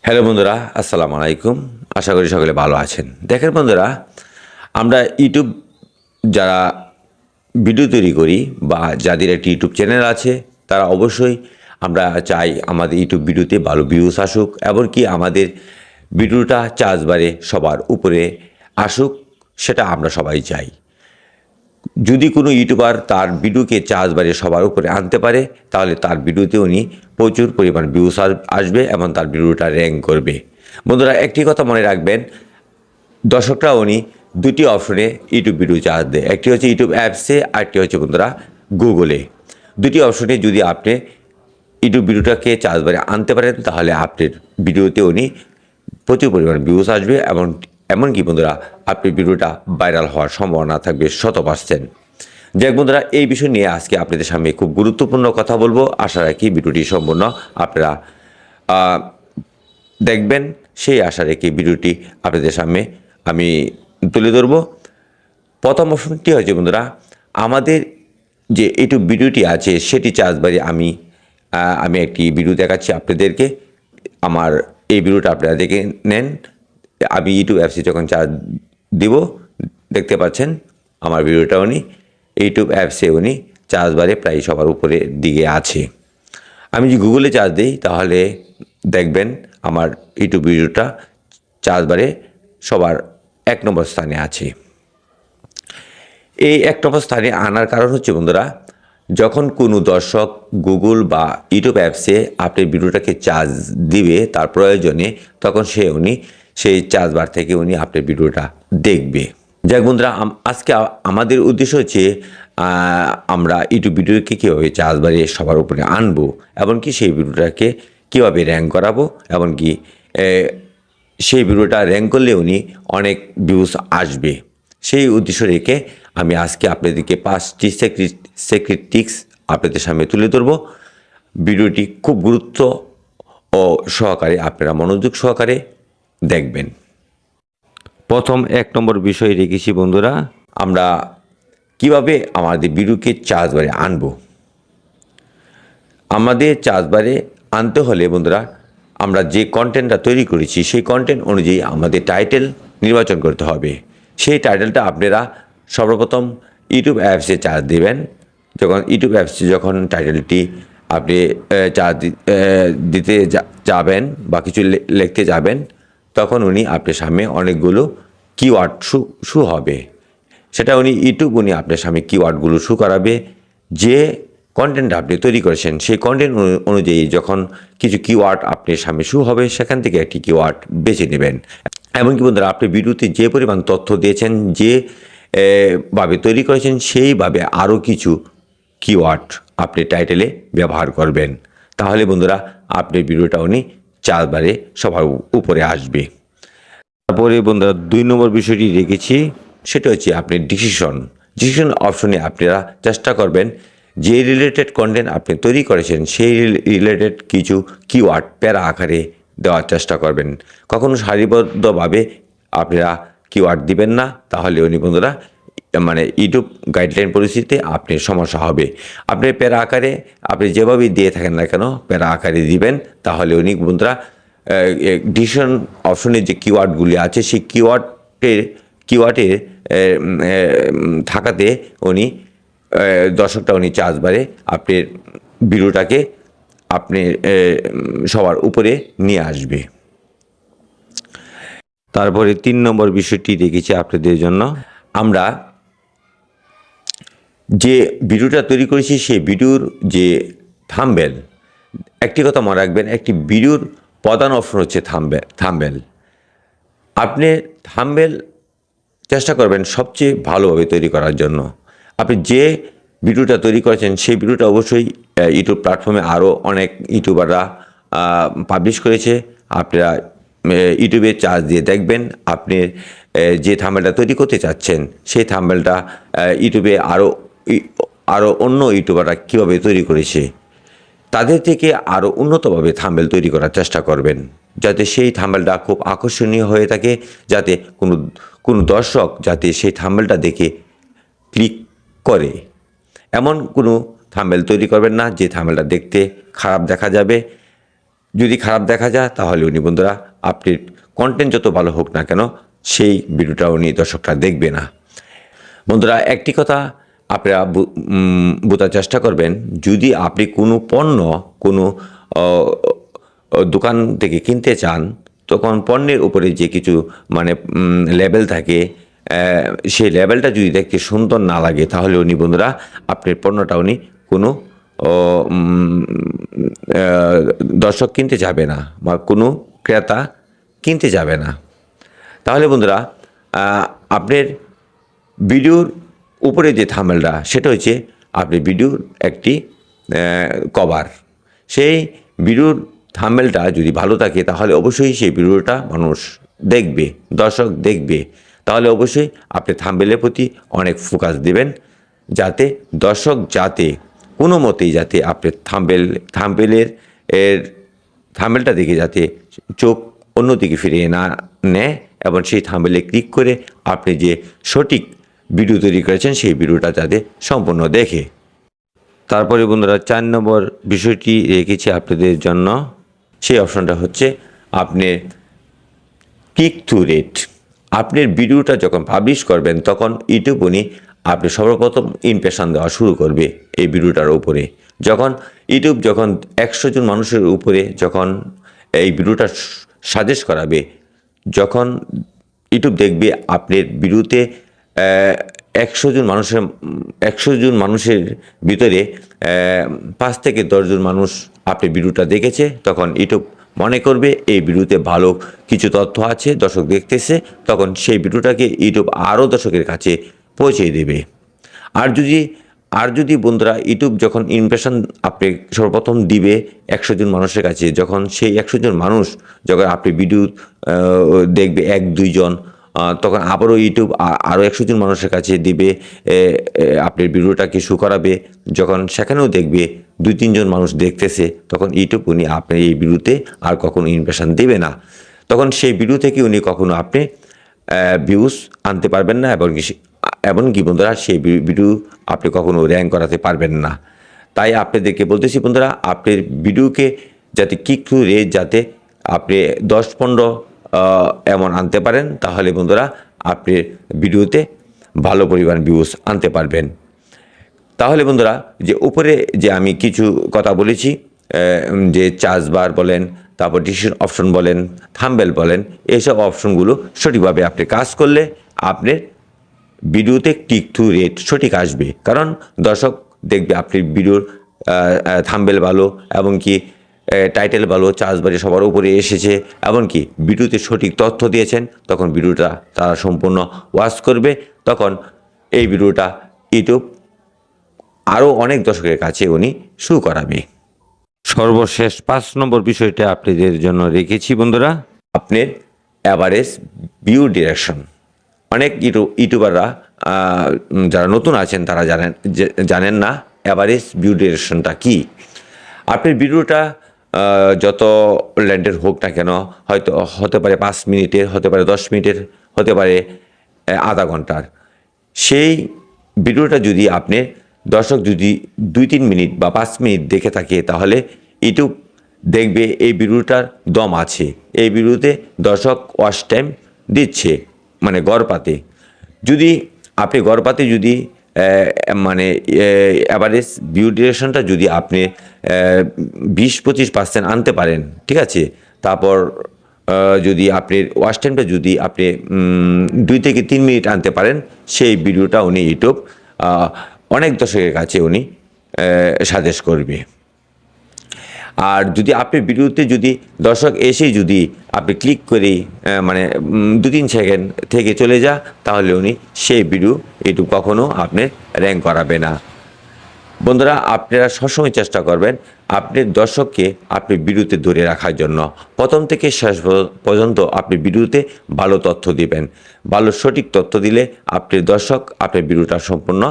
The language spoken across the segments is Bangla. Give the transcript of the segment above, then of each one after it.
হ্যালো বন্ধুরা, আসসালামু আলাইকুম। আশা করি সকলে ভালো আছেন। দেখেন বন্ধুরা, আমরা ইউটিউব যারা ভিডিও তৈরি করি বা যাদের একটি ইউটিউব চ্যানেল আছে, তারা অবশ্যই আমরা চাই আমাদের ইউটিউব ভিডিওতে ভালো ভিউজ আসুক, এমনকি আমাদের ভিডিওটা চার্জ বাড়ে সবার উপরে আসুক, সেটা আমরা সবাই চাই। যদি কোনো ইউটিউবার তার ভিডিওকে চার্জ বাড়িয়ে সবার উপরে আনতে পারে, তাহলে তার ভিডিওতে উনি প্রচুর পরিমাণ ভিউজ আসবে এবং তার ভিডিওটা র্যাঙ্ক করবে। বন্ধুরা, একটি কথা মনে রাখবেন, দর্শকরা উনি দুটি অপশনে ইউটিউব ভিডিও চার্জ দেয়। একটি হচ্ছে ইউটিউব অ্যাপসে, আরেকটি হচ্ছে বন্ধুরা গুগলে। দুটি অপশনে যদি আপনি ইউটিউব ভিডিওটাকে চার্জ বাড়িয়ে আনতে পারেন, তাহলে আপনার ভিডিওতে উনি প্রচুর পরিমাণ ভিউজ আসবে এবং এমনকি বন্ধুরা আপনার ভিডিওটা ভাইরাল হওয়ার সম্ভাবনা থাকবে 100%। যাক বন্ধুরা, এই বিষয় নিয়ে আজকে আপনাদের সামনে খুব গুরুত্বপূর্ণ কথা বলবো। আশা রাখি ভিডিওটি সম্পূর্ণ আপনারা দেখবেন, সেই আশা রেখে ভিডিওটি আপনাদের সামনে আমি তুলে ধরবো। প্রথম অপশনটি হচ্ছে বন্ধুরা, আমাদের যে ইউটিউব ভিডিওটি আছে সেটি চার্জ বাড়িয়ে আমি একটি ভিডিও দেখাচ্ছি আপনাদেরকে। আমার এই ভিডিওটা আপনারা দেখে নেন। আমি ইউটিউব অ্যাপসে যখন চার্জ দিব, দেখতে পাচ্ছেন আমার ভিডিওটা উনি ইউটিউব অ্যাপসে উনি চার্জ বারে প্রায় সবার উপরে দিকে আছে। আমি যদি গুগলে চার্জ দিই, তাহলে দেখবেন আমার ইউটিউব ভিডিওটা চার্জ বারে সবার 1 নম্বর স্থানে আছে। এই 1 নম্বর স্থানে আনার কারণ হচ্ছে বন্ধুরা, যখন কোনো দর্শক গুগল বা ইউটিউব অ্যাপসে আপনার ভিডিওটাকে চার্জ দিবে তার প্রয়োজনে, তখন উনি সেই চার্জ বার থেকে উনি আপনার ভিডিওটা দেখবে। যাক বন্ধুরা, আজকে আমাদের উদ্দেশ্য হচ্ছে আমরা ইউটিউব ভিডিওকে কীভাবে চার্জ বাড়িয়ে সবার উপরে আনবো, এমনকি সেই ভিডিওটাকে কীভাবে র্যাঙ্ক করাবো, এমনকি সেই ভিডিওটা র্যাঙ্ক করলে উনি অনেক ভিউজ আসবে। সেই উদ্দেশ্য রেখে আমি আজকে আপনাদেরকে 5টি সিক্রেট টিপস আপনাদের সামনে তুলে ধরব। ভিডিওটি খুব গুরুত্ব ও সহকারে আপনারা মনোযোগ সহকারে দেখবেন। প্রথম 1 নম্বর বিষয় রেখেছি বন্ধুরা, আমরা কিভাবে আমাদের ভিডিওকে চার্জ বারে আনবো। আমাদের চার্জ বারে আনতে হলে বন্ধুরা, আমরা যে কন্টেন্টটা তৈরি করেছি সেই কন্টেন্ট অনুযায়ী আমাদের টাইটেল নির্বাচন করতে হবে। সেই টাইটেলটা আপনারা সর্বপ্রথম ইউটিউব অ্যাপসে চার্জ দেবেন। ইউটিউব অ্যাপসে যখন টাইটেলটি আপনি চার্জ দিতে যাবেন বা কিছু লিখতে যাবেন, তখন উনি আপনার সামনে অনেকগুলো কিওয়ার্ড শু হবে। সেটা ইউটিউব আপনার সামনে কিওয়ার্ডগুলো শু করাবে। যে কন্টেন্ট আপনি তৈরি করেছেন সেই কন্টেন্ট অনুযায়ী যখন কিছু কিওয়ার্ড আপনার সামনে শু হবে, সেখান থেকে একটি কিওয়ার্ড বেছে নেবেন। এমনকি বন্ধুরা, আপনি ভিডিওতে যে পরিমাণ তথ্য দিয়েছেন, যে ভাবে তৈরি করেছেন, সেইভাবে আরও কিছু কিওয়ার্ড আপনি টাইটেলে ব্যবহার করবেন। তাহলে বন্ধুরা আপনার ভিডিওটা চার্জ বারে সবার উপরে আসবে। তারপরে বন্ধুরা 2 নম্বর বিষয়টি রেখেছি, সেটা হচ্ছে আপনি ডিসিশন অপশনে আপনারা চেষ্টা করবেন যে রিলেটেড কন্টেন্ট আপনি তৈরি করেছেন সেই রিলেটেড কিছু কিওয়ার্ড প্যারা আকারে দেওয়ার চেষ্টা করবেন। কখনো সারিবদ্ধভাবে আপনারা কিওয়ার্ড দিবেন না, তাহলে বন্ধুরা ইউটিউব গাইডলাইন পরিস্থিতিতে আপনার সমস্যা হবে। আপনি প্যারা আকারে আপনি যেভাবেই দিয়ে থাকেন না কেন, প্যারা আকারে দিবেন, তাহলে বন্ধুরা ডিসিশন অপশনের যে কিওয়ার্ডগুলি আছে সেই কিওয়ার্ডের থাকাতে দর্শকটা চার্জ বারে আপনার ভিডিওটাকে আপনি সবার উপরে নিয়ে আসবে। তারপরে 3 নম্বর বিষয়টি রেখেছি আপনাদের জন্য, আমরা যে ভিডিওটা তৈরি করেছি সেই ভিডিওর যে থাম্বনেল, একটি কথা মনে রাখবেন, একটি ভিডিওর প্রধান অপশন হচ্ছে থাম্বনেল। আপনি থাম্বনেল চেষ্টা করবেন সবচেয়ে ভালোভাবে তৈরি করার জন্য। আপনি যে ভিডিওটা তৈরি করেছেন সেই ভিডিওটা অবশ্যই ইউটিউব প্ল্যাটফর্মে আরও অনেক ইউটিউবাররা পাবলিশ করেছে। আপনারা ইউটিউবে চার্জ দিয়ে দেখবেন আপনি যে থাম্বনেলটা তৈরি করতে চাচ্ছেন সেই থাম্বনেলটা ইউটিউবে আরও অন্য ইউটিউবাররা কীভাবে তৈরি করেছে, তাদের থেকে আরও উন্নতভাবে থাম্বনেল তৈরি করার চেষ্টা করবেন, যাতে সেই থাম্বনেলটা খুব আকর্ষণীয় হয়ে থাকে, যাতে কোনো দর্শক যাতে সেই থাম্বনেলটা দেখে ক্লিক করে। এমন কোনো থাম্বনেল তৈরি করবেন না যে থাম্বনেলটা দেখতে খারাপ দেখা যাবে। যদি খারাপ দেখা যায় তাহলে উনি বন্ধুরা আপনার কন্টেন্ট যত ভালো হোক না কেন সেই ভিডিওটা উনি দর্শকরা দেখবে না। বন্ধুরা একটি কথা আপনারা বোঝার চেষ্টা করবেন, যদি আপনি কোনো পণ্য কোনো দোকান থেকে কিনতে চান, তখন পণ্যের উপরে যে কিছু মানে লেবেল থাকে, সেই লেবেলটা যদি দেখতে সুন্দর না লাগে তাহলে উনি বন্ধুরা আপনার পণ্যটা উনি কোনো দর্শক কিনতে যাবে না বা কোনো ক্রেতা কিনতে যাবে না। তাহলে বন্ধুরা আপনার ভিডিওর উপরে যে থাম্বনেলটা সেটা হচ্ছে আপনি ভিডিওর একটি কভার। সেই ভিডিওর থাম্বনেলটা যদি ভালো থাকে তাহলে অবশ্যই সেই ভিডিওটা মানুষ দেখবে, দর্শক দেখবে। তাহলে অবশ্যই আপনি থাম্বনেলের প্রতি অনেক ফোকাস দেবেন, যাতে দর্শক যাতে কোনো মতেই যাতে আপনি থাম্বনেলটা দেখে যাতে চোখ অন্যদিকে ফিরিয়ে না নেয় এবং সেই থাম্বনেলে ক্লিক করে আপনি যে সঠিক ভিডিও তৈরি করেছেন সেই ভিডিওটা যাতে সম্পূর্ণ দেখে। তারপরে বন্ধুরা 4 নম্বর বিষয়টি রেখেছি আপনাদের জন্য, সেই অপশনটা হচ্ছে আপনার ক্লিক থ্রু রেট। আপনার ভিডিওটা যখন পাবলিশ করবেন তখন ইউটিউব উনি আপনি সর্বপ্রথম ইমপ্রেশন দেওয়া শুরু করবে এই ভিডিওটার উপরে। যখন ইউটিউব যখন 100 জন মানুষের উপরে যখন এই ভিডিওটা সাজেস্ট করাবে, যখন ইউটিউব দেখবে আপনার ভিডিওতে 100 জন মানুষের ভিতরে 5 থেকে 10 জন মানুষ আপনি ভিডিওটা দেখেছে, তখন ইউটিউব মনে করবে এই ভিডিওতে ভালো কিছু তথ্য আছে, দর্শক দেখতেছে, তখন সেই ভিডিওটাকে ইউটিউব আরও দর্শকের কাছে পৌঁছে দেবে। আর যদি বন্ধুরা ইউটিউব যখন ইমপ্রেশন আপনি সর্বপ্রথম দিবে 100 জন মানুষের কাছে, যখন সেই 100 জন মানুষ যখন আপনি ভিডিও দেখবে 1-2 জন, তখন আবারও ইউটিউব আরও 100 জন মানুষের কাছে দিবে, আপনার ভিডিওটাকে শো করাবে। যখন সেখানেও দেখবে 2-3 জন মানুষ দেখতেছে, তখন ইউটিউব উনি আপনার এই ভিডিওতে আর কখনো ইমপ্রেশন দেবে না। তখন সেই ভিডিও থেকে উনি কখনো আপনি ভিউজ আনতে পারবেন না, এমনকি বন্ধুরা সেই ভিডিও আপনি কখনো র্যাঙ্ক করাতে পারবেন না। তাই আপনাদেরকে বলতেছি বন্ধুরা, আপনার ভিডিওকে যাতে ক্লিক থ্রু রেট যাতে আপনি 10-15 এমন আনতে পারেন, তাহলে বন্ধুরা আপনি ভিডিওতে ভালো পরিমাণ ভিউজ আনতে পারবেন। তাহলে বন্ধুরা যে উপরে যে আমি কিছু কথা বলেছি, যে চার্জ বার বলেন, তারপর ডিসিশন অপশন বলেন, থাম্বনেল বলেন, এইসব অপশনগুলো সঠিকভাবে আপনি কাজ করলে আপনার ভিডিওতে ক্লিক থ্রু রেট সঠিক আসবে। কারণ দর্শক দেখবে আপনি ভিডিওর থাম্বনেল ভালো, এমনকি টাইটেল ভালো, চার্জ বারে সবার উপরে এসেছে, এমনকি ভিডিওতে সঠিক তথ্য দিয়েছেন, তখন ভিডিওটা তারা সম্পূর্ণ ওয়াচ করবে। তখন এই ভিডিওটা ইউটিউব আরও অনেক দর্শকের কাছে উনি শো করাবে। সর্বশেষ 5 নম্বর বিষয়টা আপনাদের জন্য রেখেছি বন্ধুরা, আপনার অ্যাভারেজ ভিউ ডিরেকশন। অনেক ইউটিউবাররা যারা নতুন আছেন তারা জানেন না অ্যাভারেজ ভিউ ডিরেকশনটা কী। আপনার ভিডিওটা যত লেন্থের হোক না কেন, হয়তো হতে পারে 5 মিনিটের, হতে পারে 10 মিনিটের, হতে পারে আধা ঘন্টার, সেই ভিডিওটা যদি আপনি দর্শক যদি 2-3 মিনিট বা 5 মিনিট দেখে থাকে, তাহলে ইউটিউব দেখবে এই ভিডিওটার দম আছে, এই ভিডিওতে দর্শক ওয়াচ টাইম দিচ্ছে, মানে গড়পাতে। যদি আপনি গড়পাতে যদি মানে অ্যাভারেজ ভিউ ডিউরেশনটা যদি আপনি 20-25% আনতে পারেন, ঠিক আছে, তারপর যদি আপনি ওয়াচ টাইমটা যদি আপনি 2 থেকে 3 মিনিট আনতে পারেন, সেই ভিডিওটা উনি ইউটিউব অনেক দর্শকের কাছে উনি সাজেস্ট করবে। আর যদি আপনি ভিডিওতে যদি দর্শক এসেই যদি আপনি ক্লিক করেই মানে 2-3 সেকেন্ড থেকে চলে যা, তাহলে উনি সেই ভিডিও ইউটিউব কখনো আপনার র্যাঙ্ক করাবে না। বন্ধুরা আপনারা সবসময় চেষ্টা করবেন আপনার দর্শককে আপনি ভিডিওতে ধরে রাখার জন্য। প্রথম থেকে শেষ পর্যন্ত আপনি ভিডিওতে ভালো তথ্য দিবেন। ভালো সঠিক তথ্য দিলে আপনার দর্শক আপনার ভিডিওটা সম্পূর্ণ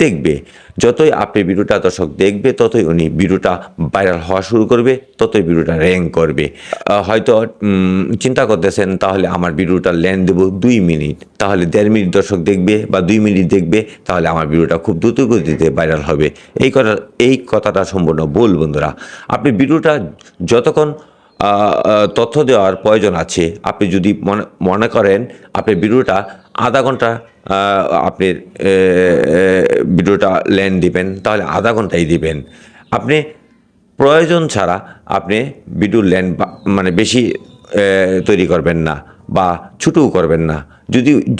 দেখবে। যতই আপনি ভিডিওটা দর্শক দেখবে, ততই উনি ভিডিওটা ভাইরাল হওয়া শুরু করবে, ততই ভিডিওটা র্যাঙ্ক করবে। হয়তো চিন্তা করতেছেন তাহলে আমার ভিডিওটা লেন্থ দেবো 2 মিনিট, তাহলে 1.5 মিনিট দর্শক দেখবে বা 2 মিনিট দেখবে, তাহলে আমার ভিডিওটা খুব দ্রুত গতিতে ভাইরাল হবে। এই কথাটা সম্পূর্ণ ভুল বন্ধুরা। আপনি ভিডিওটা যতক্ষণ তথ্য দেওয়ার প্রয়োজন আছে, আপনি যদি মনে করেন আপনি ভিডিওটা আধা ঘন্টা আপনি ভিডিওটা লেন্থ দিবেন, তাহলে আধা ঘন্টাই দিবেন। আপনি প্রয়োজন ছাড়া আপনি ভিডিও লেন্থ মানে বেশি তৈরি করবেন না বা ছোটও করবেন না।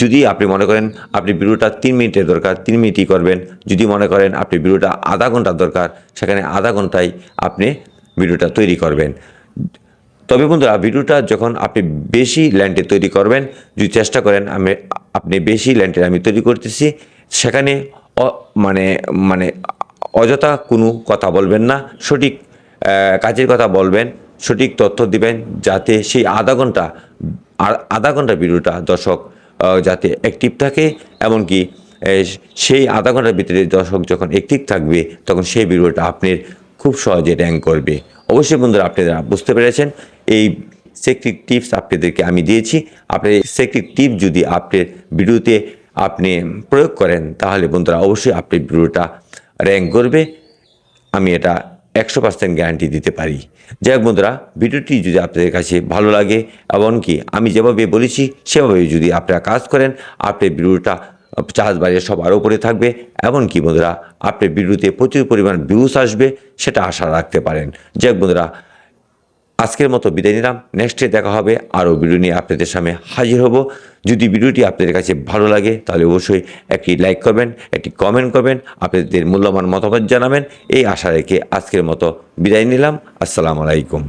যদি আপনি মনে করেন আপনি ভিডিওটা 3 মিনিটের দরকার, 3 মিনিটই করবেন। যদি মনে করেন আপনি ভিডিওটা আধা ঘন্টার দরকার, সেখানে আধা ঘন্টায় আপনি ভিডিওটা তৈরি করবেন। তবে বন্ধুরা, ভিডিওটা যখন আপনি বেশি লেন্থে তৈরি করবেন, যদি চেষ্টা করেন আপনি বেশি লেন্থে আমি তৈরি করতেছি, সেখানে মানে মানে অযথা কোনো কথা বলবেন না, সঠিক কাজের কথা বলবেন, সঠিক তথ্য দিবেন, যাতে সেই আধা ঘন্টা ভিডিওটা দর্শক যাতে অ্যাক্টিভ থাকে। এমনকি সেই আধা ঘন্টার ভিতরে দর্শক যখন অ্যাক্টিভ থাকবে, তখন সেই ভিডিওটা আপনার খুব সহজে র্যাঙ্ক করবে। অবশ্যই বন্ধুরা, আপনারা বুঝতে পেরেছেন এই সিক্রেট টিপস আপনাদেরকে আমি দিয়েছি। আপনার এই সিক্রেট টিপস যদি আপনার ভিডিওতে আপনি প্রয়োগ করেন, তাহলে বন্ধুরা অবশ্যই আপনার ভিডিওটা র্যাঙ্ক করবে। আমি এটা 100% গ্যারান্টি দিতে পারি। যাই হোক বন্ধুরা, ভিডিওটি যদি আপনাদের কাছে ভালো লাগে, এমনকি আমি যেভাবে বলেছি সেভাবে যদি আপনারা কাজ করেন, আপনার ভিডিওটা চার্জ বাড়িয়ে সবার উপরে থাকবে। এমনকি বন্ধুরা, আপনার ভিডিওতে প্রচুর পরিমাণ ভিউজ আসবে, সেটা আশা রাখতে পারেন। যাই হোক বন্ধুরা, আজকের মতো বিদায় নিলাম। নেক্সটে দেখা হবে, আরও ভিডিও নিয়ে আপনাদের সামনে হাজির হব। যদি ভিডিওটি আপনাদের কাছে ভালো লাগে, তাহলে অবশ্যই একটি লাইক করবেন, একটি কমেন্ট করবেন, আপনাদের মূল্যবান মতামত জানাবেন। এই আশা রেখে আজকের মতো বিদায় নিলাম। আসসালামু আলাইকুম।